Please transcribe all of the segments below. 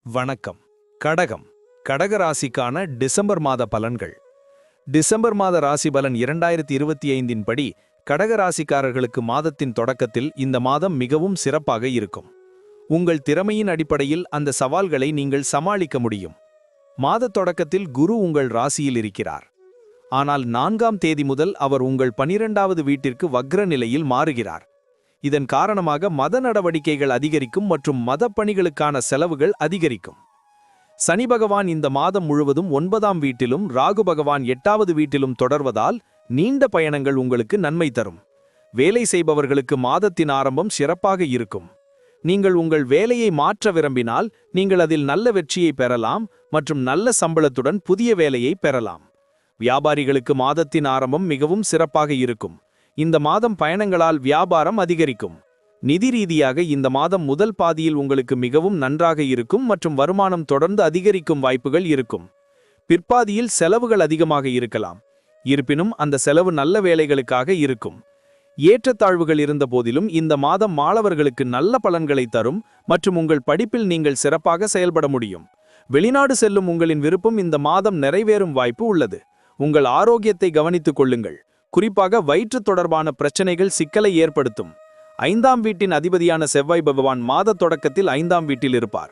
வணக்கம். கடகம் கடக ராசிக்கான டிசம்பர் மாத பலன்கள். டிசம்பர் மாத ராசி பலன் 2025 படி கடக ராசிக்காரர்களுக்கு மாதத்தின் தொடக்கத்தில் இந்த மாதம் மிகவும் சிறப்பாக இருக்கும். உங்கள் திறமையின் அடிப்படையில் அந்த சவால்களை நீங்கள் சமாளிக்க முடியும். மாத தொடக்கத்தில் குரு உங்கள் ராசியில் இருக்கிறார். ஆனால் 4ஆம் தேதி முதல் அவர் உங்கள் 12வது வீட்டிற்கு வக்ர நிலையில் மாறுகிறார். இதன் காரணமாக மத நடவடிக்கைகள் அதிகரிக்கும் மற்றும் மத பணிகளுக்கான செலவுகள் அதிகரிக்கும். சனி பகவான் இந்த மாதம் முழுவதும் 9ஆம் வீட்டிலும் ராகு பகவான் 8வது வீட்டிலும் தொடர்வதால் நீண்ட பயணங்கள் உங்களுக்கு நன்மை தரும். வேலை செய்பவர்களுக்கு மாதத்தின் ஆரம்பம் சிறப்பாக இருக்கும். நீங்கள் உங்கள் வேலையை மாற்ற விரும்பினால் நீங்கள் அதில் நல்ல வெற்றியை பெறலாம் மற்றும் நல்ல சம்பளத்துடன் புதிய வேலையை பெறலாம். வியாபாரிகளுக்கு மாதத்தின் ஆரம்பம் மிகவும் சிறப்பாக இருக்கும். இந்த மாதம் பயணங்களால் வியாபாரம் அதிகரிக்கும். நிதி ரீதியாக இந்த மாதம் முதல் பாதியில் உங்களுக்கு மிகவும் நன்றாக இருக்கும் மற்றும் வருமானம் தொடர்ந்து அதிகரிக்கும் வாய்ப்புகள் இருக்கும். பிற்பாதியில் செலவுகள் அதிகமாக இருக்கலாம். இருப்பினும் அந்த செலவு நல்ல வேலைகளுக்காக இருக்கும். ஏற்றத்தாழ்வுகள் இருந்த போதிலும் இந்த மாதம் மாணவர்களுக்கு நல்ல பலன்களை தரும் மற்றும் உங்கள் படிப்பில் நீங்கள் சிறப்பாக செயல்பட முடியும். வெளிநாடு செல்லும் உங்களின் விருப்பம் இந்த மாதம் நிறைவேறும் வாய்ப்பு உள்ளது. உங்கள் ஆரோக்கியத்தை கவனித்துக் கொள்ளுங்கள். குறிப்பாக வயிற்று தொடர்பான பிரச்சனைகள் சிக்கலை ஏற்படுத்தும். 5ஆம் வீட்டின் அதிபதியான செவ்வாய் பகவான் மாத தொடக்கத்தில் 5ஆம் வீட்டில் இருப்பார்.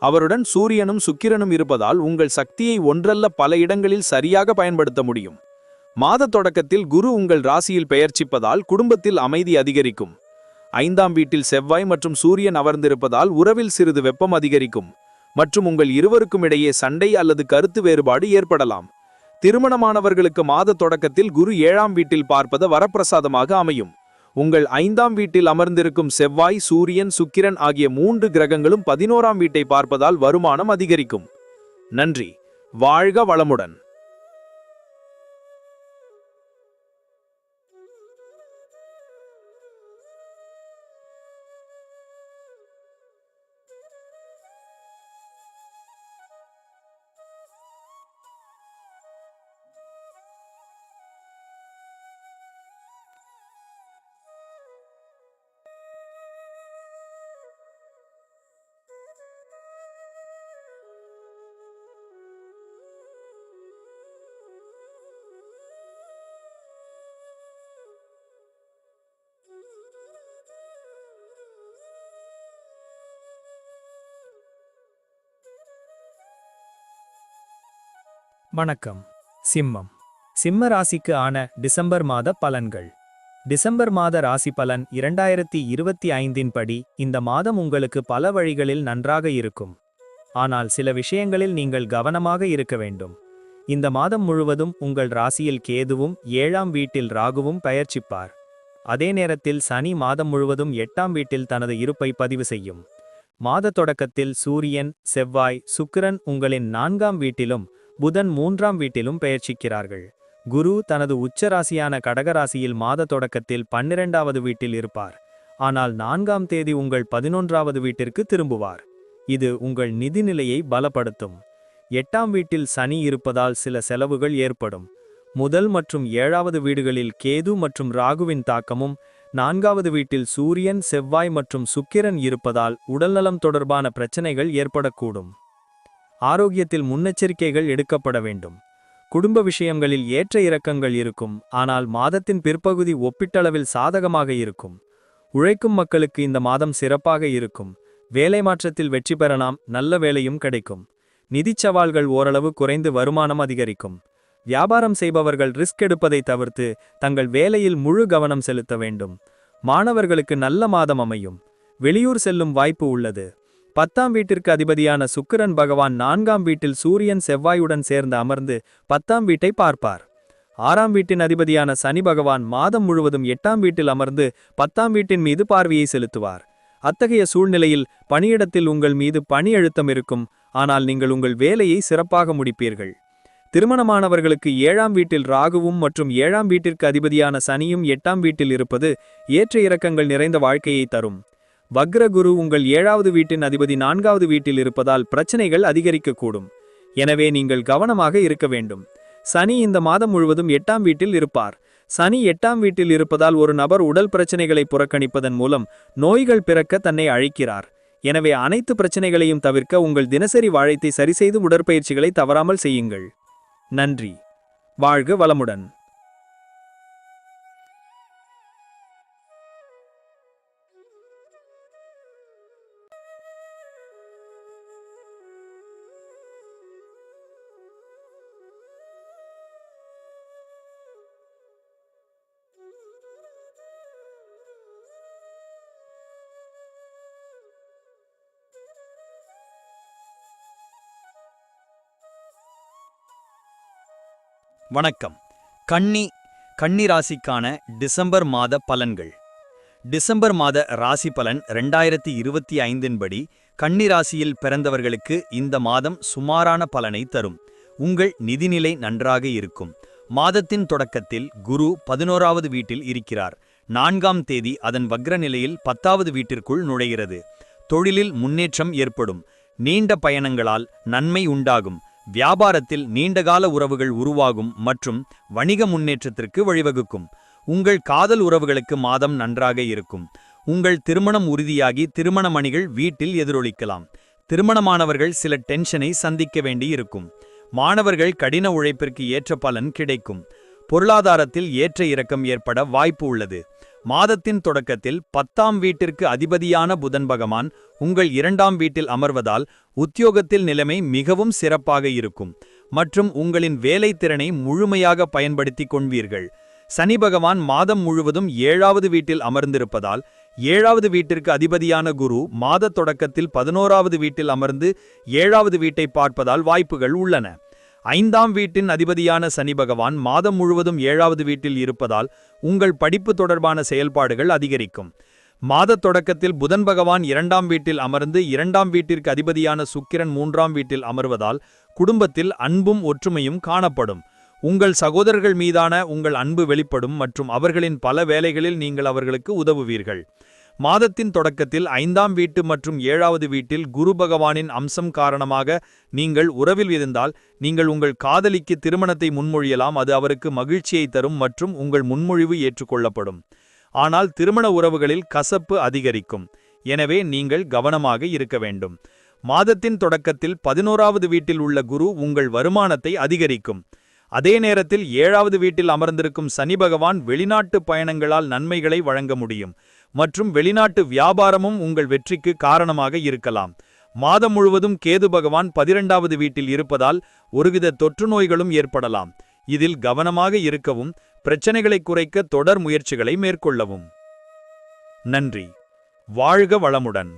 அவருடன் சூரியனும் சுக்கிரனும் இருப்பதால் உங்கள் சக்தியை ஒன்றல்ல பல இடங்களில் சரியாக பயன்படுத்த முடியும். மாத தொடக்கத்தில் குரு உங்கள் ராசியில் பெயர்ச்சிப்பதால் குடும்பத்தில் அமைதி அதிகரிக்கும். 5ஆம் வீட்டில் செவ்வாய் மற்றும் சூரியன் அமர்ந்திருப்பதால் உறவில் சிறிது வெப்பம் அதிகரிக்கும் மற்றும் உங்கள் இருவருக்கும் இடையே சண்டை அல்லது கருத்து வேறுபாடு ஏற்படலாம். திருமணமானவர்களுக்கு மாத தொடக்கத்தில் குரு 7ஆம் வீட்டில் பார்ப்பது வரப்பிரசாதமாக அமையும். உங்கள் 5ஆம் வீட்டில் அமர்ந்திருக்கும் செவ்வாய், சூரியன், சுக்கிரன் ஆகிய 3 கிரகங்களும் 11ஆம் வீட்டை பார்ப்பதால் வருமானம் அதிகரிக்கும். நன்றி. வாழ்க வளமுடன். வணக்கம். சிம்மம். சிம்ம ராசிக்கு ஆன டிசம்பர் மாத பலன்கள். டிசம்பர் மாத ராசி பலன் 2025 படி இந்த மாதம் உங்களுக்கு பல வழிகளில் நன்றாக இருக்கும். ஆனால் சில விஷயங்களில் நீங்கள் கவனமாக இருக்க வேண்டும். இந்த மாதம் முழுவதும் உங்கள் ராசியில் கேதுவும் 7ஆம் வீட்டில் ராகுவும் பெயர்ச்சிப்பார். அதே நேரத்தில் சனி மாதம் முழுவதும் 8ஆம் வீட்டில் தனது இருப்பை பதிவு செய்யும். மாத தொடக்கத்தில் சூரியன், செவ்வாய், சுக்கிரன் உங்களின் 4ஆம் வீட்டிலும் புதன் 3ஆம் வீட்டிலும் பெயர்ச்சிக்கிறார்கள். குரு தனது உச்சராசியான கடகராசியில் மாத தொடக்கத்தில் 12வது வீட்டில் இருப்பார். ஆனால் 4ஆம் தேதி உங்கள் 11வது வீட்டிற்கு திரும்புவார். இது உங்கள் நிதிநிலையை பலப்படுத்தும். 8ஆம் வீட்டில் சனி இருப்பதால் சில செலவுகள் ஏற்படும். முதல் மற்றும் 7வது வீடுகளில் கேது மற்றும் ராகுவின் தாக்கமும் 4வது வீட்டில் சூரியன், செவ்வாய் மற்றும் சுக்கிரன் இருப்பதால் உடல்நலம் தொடர்பான பிரச்சனைகள் ஏற்படக்கூடும். ஆரோக்கியத்தில் முன்னெச்சரிக்கைகள் எடுக்கப்பட வேண்டும். குடும்ப விஷயங்களில் ஏற்ற இறக்கங்கள் இருக்கும். ஆனால் மாதத்தின் பிற்பகுதி ஒப்பீட்டளவில் சாதகமாக இருக்கும். உழைக்கும் மக்களுக்கு இந்த மாதம் சிறப்பாக இருக்கும். வேலை மாற்றத்தில் வெற்றி பெறலாம். நல்ல வேலையும் கிடைக்கும். நிதிச் சவால்கள் ஓரளவு குறைந்து வருமானம் அதிகரிக்கும். வியாபாரம் செய்பவர்கள் ரிஸ்க் எடுப்பதை தவிர்த்து தங்கள் வேலையில் முழு கவனம் செலுத்த வேண்டும். மாணவர்களுக்கு நல்ல மாதம் அமையும். வெளியூர் செல்லும் வாய்ப்பு உள்ளது. 10ஆம் வீட்டிற்கு அதிபதியான சுக்கிரன் பகவான் 4ஆம் வீட்டில் சூரியன், செவ்வாயுடன் சேர்ந்து அமர்ந்து 10ஆம் வீட்டை பார்ப்பார். 6ஆம் வீட்டின் அதிபதியான சனி பகவான் மாதம் முழுவதும் 8ஆம் வீட்டில் அமர்ந்து 10ஆம் வீட்டின் மீது பார்வையை செலுத்துவார். அத்தகைய சூழ்நிலையில் பணியிடத்தில் உங்கள் மீது பணி அழுத்தம் இருக்கும். ஆனால் நீங்கள் உங்கள் வேலையை சிறப்பாக முடிப்பீர்கள். திருமணமானவர்களுக்கு 7ஆம் வீட்டில் ராகுவும் மற்றும் 7ஆம் வீட்டிற்கு அதிபதியான சனியும் 8ஆம் வீட்டில் இருப்பது ஏற்ற இறக்கங்கள் நிறைந்த வாழ்க்கையை தரும். வக்ரகுரு உங்கள் 7வது வீட்டின் அதிபதி 4வது வீட்டில் இருப்பதால் பிரச்சனைகள் அதிகரிக்கக்கூடும். எனவே நீங்கள் கவனமாக இருக்க வேண்டும். சனி இந்த மாதம் முழுவதும் 8ஆம் வீட்டில் இருப்பார். சனி 8ஆம் வீட்டில் இருப்பதால் ஒரு நபர் உடல் பிரச்சனைகளை புறக்கணிப்பதன் மூலம் நோய்கள் பிறக்க தன்னை அழைக்கிறார். எனவே அனைத்து பிரச்சனைகளையும் தவிர்க்க உங்கள் தினசரி வாழைத்தை சரிசெய்து உடற்பயிற்சிகளை தவறாமல் செய்யுங்கள். நன்றி. வாழ்க வளமுடன். வணக்கம். கன்னி ராசிக்கான டிசம்பர் மாத பலன்கள். டிசம்பர் மாத ராசி பலன் 2025 படி கன்னி ராசியில் பிறந்தவர்களுக்கு இந்த மாதம் சுமாரான பலனை தரும். உங்கள் நிதிநிலை நன்றாக இருக்கும். மாதத்தின் தொடக்கத்தில் குரு 11வது வீட்டில் இருக்கிறார். 4ஆம் தேதி அதன் வக்ர நிலையில் 10வது வீட்டிற்குள் நுழைகிறது. தொழிலில் முன்னேற்றம் ஏற்படும். நீண்ட பயணங்களால் நன்மை உண்டாகும். வியாபாரத்தில் நீண்டகால உறவுகள் உருவாகும் மற்றும் வணிக முன்னேற்றத்திற்கு வழிவகுக்கும். உங்கள் காதல் உறவுகளுக்கு மாதம் நன்றாக இருக்கும். உங்கள் திருமணம் உறுதியாகி திருமண மணிகள் வீட்டில் எதிரொலிக்கலாம். திருமணமானவர்கள் சில டென்ஷனை சந்திக்க வேண்டியிருக்கும். மாணவர்கள் கடின உழைப்பிற்கு ஏற்ற பலன் கிடைக்கும். பொருளாதாரத்தில் ஏற்ற இறக்கம் ஏற்பட வாய்ப்பு உள்ளது. மாதத்தின் தொடக்கத்தில் 10ஆம் வீட்டிற்கு அதிபதியான புதன் பகவான் உங்கள் 2ஆம் வீட்டில் அமர்வதால் உத்தியோகத்தில் நிலைமை மிகவும் சிறப்பாக இருக்கும் மற்றும் உங்களின் வேலை திறனை முழுமையாக பயன்படுத்தி கொள்வீர்கள். சனி பகவான் மாதம் முழுவதும் 7வது வீட்டில் அமர்ந்திருப்பதால் 7வது வீட்டிற்கு அதிபதியான குரு மாத தொடக்கத்தில் 11வது வீட்டில் அமர்ந்து 7வது வீட்டை பார்ப்பதால் வாய்ப்புகள் உள்ளன. 5ஆம் வீட்டின் அதிபதியான சனி பகவான் மாதம் முழுவதும் 7வது வீட்டில் இருப்பதால் உங்கள் படிப்பு தொடர்பான செயல்பாடுகள் அதிகரிக்கும். மாத தொடக்கத்தில் புதன் பகவான் 2ஆம் வீட்டில் அமர்ந்து 2ஆம் வீட்டிற்கு அதிபதியான சுக்கிரன் 3ஆம் வீட்டில் அமர்வதால் குடும்பத்தில் அன்பும் ஒற்றுமையும் காணப்படும். உங்கள் சகோதரர்கள் மீதான உங்கள் அன்பு வெளிப்படும் மற்றும் அவர்களின் பல வேலைகளில் நீங்கள் அவர்களுக்கு உதவுவீர்கள். மாதத்தின் தொடக்கத்தில் 5ஆம் வீட்டு மற்றும் 7வது வீட்டில் குரு பகவானின் அம்சம் காரணமாக நீங்கள் உறவில் இருந்தால் நீங்கள் உங்கள் காதலிக்கு திருமணத்தை முன்மொழியலாம். அது அவருக்கு மகிழ்ச்சியை தரும் மற்றும் உங்கள் முன்மொழிவு ஏற்றுக்கொள்ளப்படும். ஆனால் திருமண உறவுகளில் கசப்பு அதிகரிக்கும். எனவே நீங்கள் கவனமாக இருக்க வேண்டும். மாதத்தின் தொடக்கத்தில் 11வது வீட்டில் உள்ள குரு உங்கள் வருமானத்தை அதிகரிக்கும். அதே நேரத்தில் 7வது வீட்டில் அமர்ந்திருக்கும் சனி பகவான் வெளிநாட்டு பயணங்களால் நன்மைகளை வழங்க முடியும் மற்றும் வெளிநாட்டு வியாபாரமும் உங்கள் வெற்றிக்கு காரணமாக இருக்கலாம். மாதம் முழுவதும் கேது பகவான் 12வது வீட்டில் இருப்பதால் ஒருவித தொற்று நோய்களும் ஏற்படலாம். இதில் கவனமாக இருக்கவும் பிரச்சனைகளை குறைக்க தொடர் முயற்சிகளை மேற்கொள்ளவும். நன்றி. வாழ்க வளமுடன்.